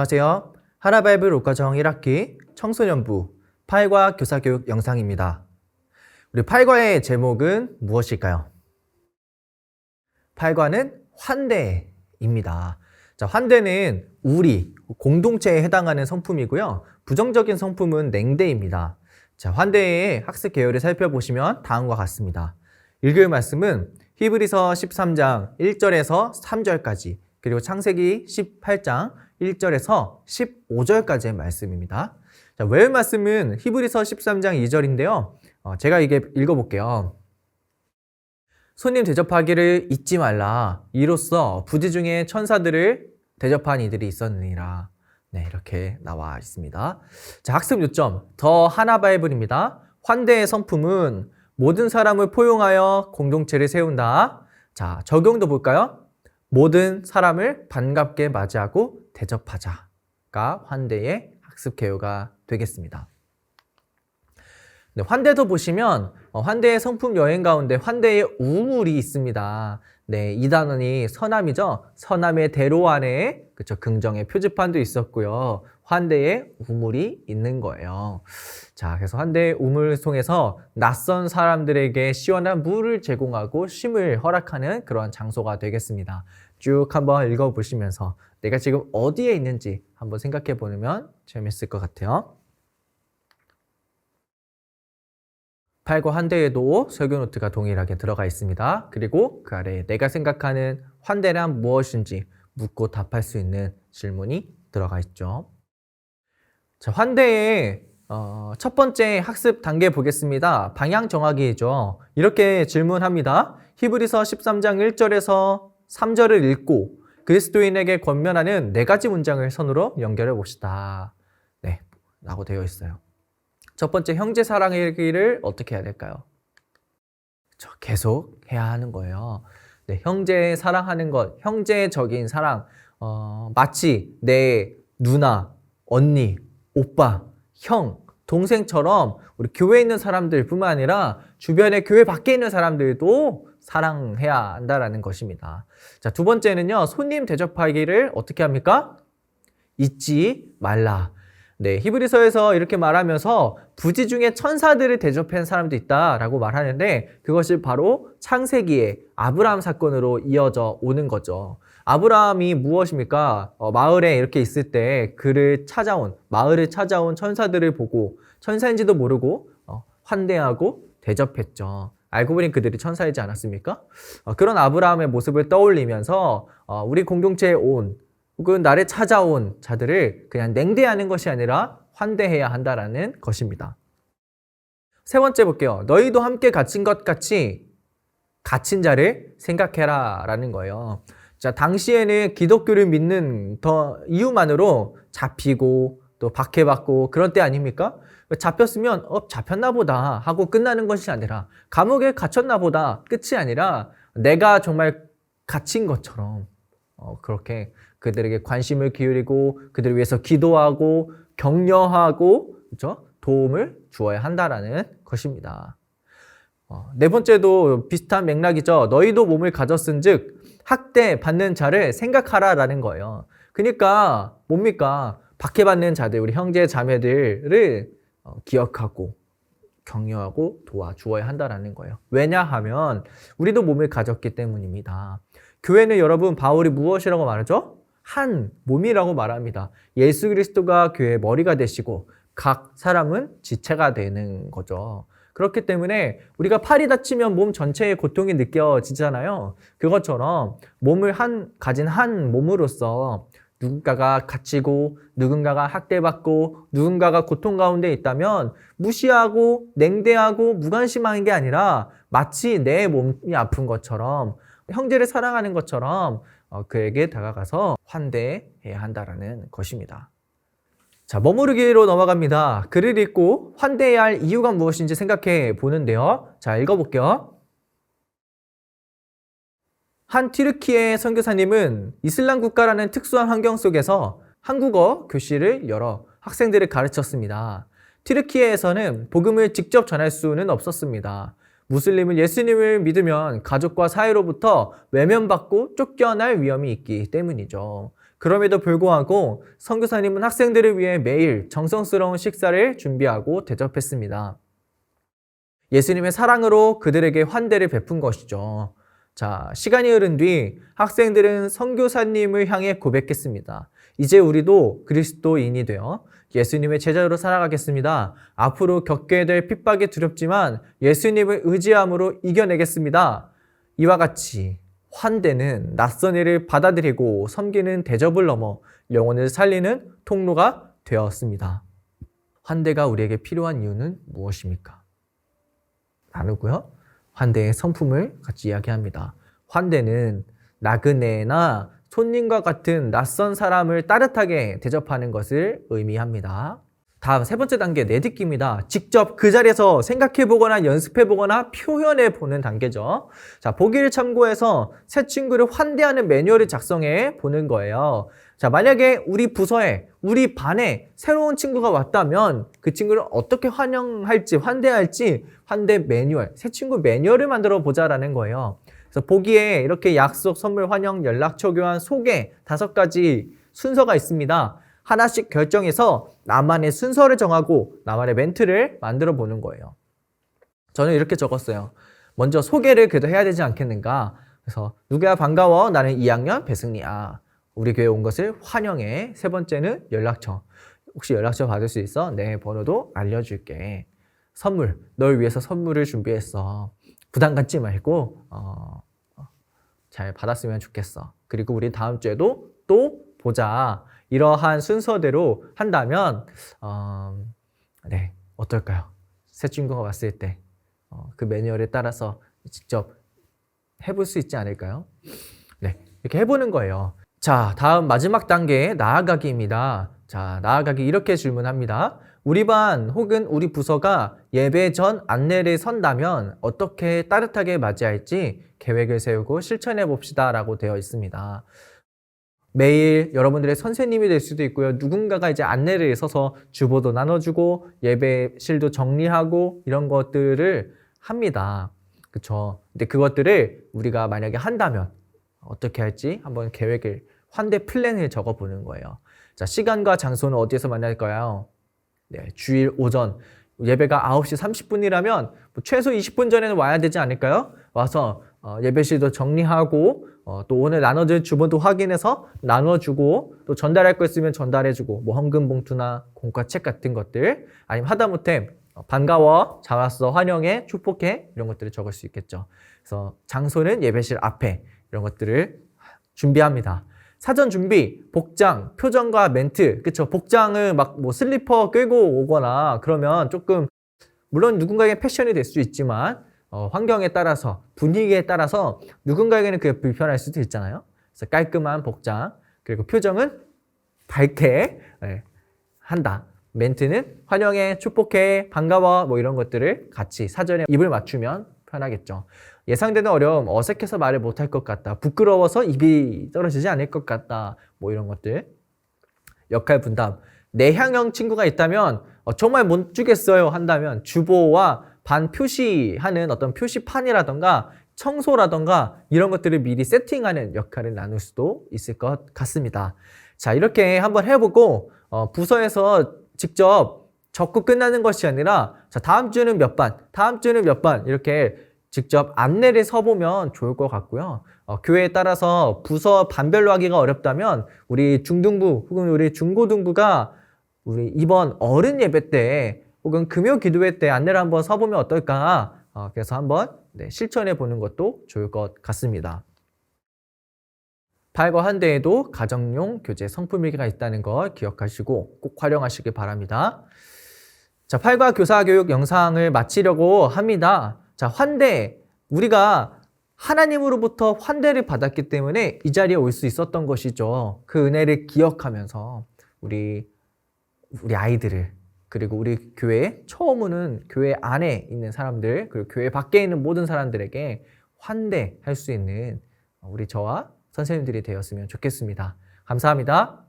안녕하세요. 하나바이블 오과정 1학기 청소년부 8과 교사교육 영상입니다. 우리 8과의 제목은 무엇일까요? 8과는 환대입니다. 자, 환대는 우리, 공동체에 해당하는 성품이고요. 부정적인 성품은 냉대입니다. 자, 환대의 학습 계열을 살펴보시면 다음과 같습니다. 읽을 말씀은 히브리서 13장 1절에서 3절까지, 그리고 창세기 18장 1절에서 15절까지의 말씀입니다. 자, 외울 말씀은 히브리서 13장 2절인데요. 제가 이게 읽어볼게요. 손님 대접하기를 잊지 말라. 이로써 부지 중에 천사들을 대접한 이들이 있었느니라. 네, 이렇게 나와 있습니다. 자, 학습 요점 더 하나바이블입니다. 환대의 성품은 모든 사람을 포용하여 공동체를 세운다. 자, 적용도 볼까요? 모든 사람을 반갑게 맞이하고 대접하자가 환대의 학습 개요가 되겠습니다. 네, 환대도 보시면 환대의 성품 여행 가운데 환대의 우물이 있습니다. 네, 이 단원이 선함이죠. 선함의 대로 안에 그쵸, 긍정의 표지판도 있었고요. 환대의 우물이 있는 거예요. 자, 그래서 환대의 우물을 통해서 낯선 사람들에게 시원한 물을 제공하고 쉼을 허락하는 그러한 장소가 되겠습니다. 쭉 한번 읽어보시면서 내가 지금 어디에 있는지 한번 생각해 보면 재밌을 것 같아요. 8과 환대에도 설교 노트가 동일하게 들어가 있습니다. 그리고 그 아래에 내가 생각하는 환대란 무엇인지 묻고 답할 수 있는 질문이 들어가 있죠. 자, 환대의 첫 번째 학습 단계 보겠습니다. 방향 정하기죠. 이렇게 질문합니다. 히브리서 13장 1절에서 3절을 읽고 그리스도인에게 권면하는 4가지 문장을 선으로 연결해 봅시다. 네, 라고 되어 있어요. 첫 번째, 형제 사랑하기를 어떻게 해야 될까요? 계속 해야 하는 거예요. 네, 형제 사랑하는 것, 형제적인 사랑, 마치 내 누나, 언니, 오빠, 형, 동생처럼 우리 교회에 있는 사람들 뿐만 아니라 주변에 교회 밖에 있는 사람들도 사랑해야 한다는 것입니다. 자, 두 번째는요, 손님 대접하기를 어떻게 합니까? 잊지 말라. 네, 히브리서에서 이렇게 말하면서 부지 중에 천사들을 대접한 사람도 있다라고 말하는데 그것이 바로 창세기의 아브라함 사건으로 이어져 오는 거죠. 아브라함이 무엇입니까? 마을에 이렇게 있을 때 마을을 찾아온 천사들을 보고 천사인지도 모르고 환대하고 대접했죠. 알고 보니 그들이 천사이지 않았습니까? 그런 아브라함의 모습을 떠올리면서 우리 공동체에 온 혹은 나를 찾아온 자들을 그냥 냉대하는 것이 아니라 환대해야 한다는 것입니다. 세 번째 볼게요. 너희도 함께 갇힌 것 같이 갇힌 자를 생각해라 라는 거예요. 자, 당시에는 기독교를 믿는 이유만으로 잡히고 또 박해받고 그런 때 아닙니까? 잡혔으면 잡혔나 보다 하고 끝나는 것이 아니라 감옥에 갇혔나 보다 끝이 아니라 내가 정말 갇힌 것처럼 그렇게 그들에게 관심을 기울이고 그들을 위해서 기도하고 격려하고 그렇죠? 도움을 주어야 한다라는 것입니다. 네 번째도 비슷한 맥락이죠. 너희도 몸을 가졌은즉 학대받는 자를 생각하라라는 거예요. 그러니까 뭡니까? 박해받는 자들, 우리 형제 자매들을 기억하고 격려하고 도와주어야 한다라는 거예요. 왜냐하면 우리도 몸을 가졌기 때문입니다. 교회는 여러분 바울이 무엇이라고 말하죠? 한 몸이라고 말합니다. 예수 그리스도가 교회의 머리가 되시고 각 사람은 지체가 되는 거죠. 그렇기 때문에 우리가 팔이 다치면 몸 전체의 고통이 느껴지잖아요. 그것처럼 몸을 가진 한 몸으로서 누군가가 갇히고 누군가가 학대받고 누군가가 고통 가운데 있다면 무시하고 냉대하고 무관심하는 게 아니라 마치 내 몸이 아픈 것처럼 형제를 사랑하는 것처럼 그에게 다가가서 환대해야 한다는 것입니다. 자, 머무르기로 넘어갑니다. 글을 읽고 환대해야 할 이유가 무엇인지 생각해 보는데요. 자, 읽어볼게요. 한 튀르키예 선교사님은 이슬람 국가라는 특수한 환경 속에서 한국어 교실을 열어 학생들을 가르쳤습니다. 튀르키예에서는 복음을 직접 전할 수는 없었습니다. 무슬림은 예수님을 믿으면 가족과 사회로부터 외면받고 쫓겨날 위험이 있기 때문이죠. 그럼에도 불구하고 선교사님은 학생들을 위해 매일 정성스러운 식사를 준비하고 대접했습니다. 예수님의 사랑으로 그들에게 환대를 베푼 것이죠. 자, 시간이 흐른 뒤 학생들은 선교사님을 향해 고백했습니다. 이제 우리도 그리스도인이 되어 예수님의 제자로 살아가겠습니다. 앞으로 겪게 될 핍박이 두렵지만 예수님을 의지함으로 이겨내겠습니다. 이와 같이 환대는 낯선 일을 받아들이고 섬기는 대접을 넘어 영혼을 살리는 통로가 되었습니다. 환대가 우리에게 필요한 이유는 무엇입니까? 나누고요. 환대의 성품을 같이 이야기합니다. 환대는 나그네나 손님과 같은 낯선 사람을 따뜻하게 대접하는 것을 의미합니다. 다음 세 번째 단계 내딛기입니다. 직접 그 자리에서 생각해보거나 연습해보거나 표현해보는 단계죠. 자, 보기를 참고해서 새 친구를 환대하는 매뉴얼을 작성해 보는 거예요. 자, 만약에 우리 부서에, 우리 반에 새로운 친구가 왔다면 그 친구를 어떻게 환영할지, 환대할지 환대 매뉴얼, 새 친구 매뉴얼을 만들어 보자라는 거예요. 그래서 보기에 이렇게 약속, 선물, 환영, 연락처 교환, 소개 5가지 순서가 있습니다. 하나씩 결정해서 나만의 순서를 정하고 나만의 멘트를 만들어 보는 거예요. 저는 이렇게 적었어요. 먼저 소개를 그래도 해야 되지 않겠는가? 그래서 누구야 반가워. 나는 2학년 배승리야. 우리 교회 온 것을 환영해. 세 번째는 연락처. 혹시 연락처 받을 수 있어? 내 번호도 알려줄게. 선물. 널 위해서 선물을 준비했어. 부담 갖지 말고 잘 받았으면 좋겠어. 그리고 우리 다음 주에도 또 보자. 이러한 순서대로 한다면 네, 어떨까요? 새 친구가 왔을 때 그 매뉴얼에 따라서 직접 해볼 수 있지 않을까요? 네, 이렇게 해보는 거예요. 자, 다음 마지막 단계 나아가기입니다. 자, 나아가기 이렇게 질문합니다. 우리 반 혹은 우리 부서가 예배 전 안내를 선다면 어떻게 따뜻하게 맞이할지 계획을 세우고 실천해 봅시다 라고 되어 있습니다. 매일 여러분들의 선생님이 될 수도 있고요. 누군가가 이제 안내를 서서 주보도 나눠주고 예배실도 정리하고 이런 것들을 합니다. 그쵸? 근데 그것들을 우리가 만약에 한다면 어떻게 할지 한번 계획을, 환대 플랜을 적어보는 거예요. 자, 시간과 장소는 어디에서 만날까요? 네, 주일 오전. 예배가 9시 30분이라면 최소 20분 전에는 와야 되지 않을까요? 와서 예배실도 정리하고 또 오늘 나눠줄 주문도 확인해서 나눠주고 또 전달할 거 있으면 전달해주고 뭐 헌금 봉투나 공과책 같은 것들 아니면 하다못해 반가워, 잘 왔어, 환영해, 축복해 이런 것들을 적을 수 있겠죠. 그래서 장소는 예배실 앞에 이런 것들을 준비합니다. 사전 준비, 복장, 표정과 멘트, 그쵸? 복장을 막 뭐 슬리퍼 끌고 오거나 그러면 조금 물론 누군가에게 패션이 될 수 있지만 환경에 따라서 분위기에 따라서 누군가에게는 그게 불편할 수도 있잖아요. 그래서 깔끔한 복장 그리고 표정은 밝게 한다. 멘트는 환영해, 축복해, 반가워 뭐 이런 것들을 같이 사전에 입을 맞추면 편하겠죠. 예상되는 어려움, 어색해서 말을 못할 것 같다. 부끄러워서 입이 떨어지지 않을 것 같다. 뭐 이런 것들. 역할 분담. 내향형 친구가 있다면 정말 못 주겠어요 한다면 주보와 반 표시하는 어떤 표시판이라던가 청소라던가 이런 것들을 미리 세팅하는 역할을 나눌 수도 있을 것 같습니다. 자, 이렇게 한번 해보고 부서에서 직접 적고 끝나는 것이 아니라 자, 다음 주는 몇 반, 다음 주는 몇 반 이렇게 직접 안내를 서보면 좋을 것 같고요. 교회에 따라서 부서 반별로 하기가 어렵다면 우리 중등부 혹은 우리 중고등부가 우리 이번 어른 예배 때 혹은 금요 기도회 때 안내를 한번 서보면 어떨까? 그래서 한번 실천해 보는 것도 좋을 것 같습니다. 팔과 환대에도 가정용 교재 성품일기가 있다는 걸 기억하시고 꼭 활용하시길 바랍니다. 자, 팔과 교사 교육 영상을 마치려고 합니다. 자, 환대. 우리가 하나님으로부터 환대를 받았기 때문에 이 자리에 올 수 있었던 것이죠. 그 은혜를 기억하면서 우리 아이들을 그리고 우리 교회 처음 오는 교회 안에 있는 사람들 그리고 교회 밖에 있는 모든 사람들에게 환대할 수 있는 우리 저와 선생님들이 되었으면 좋겠습니다. 감사합니다.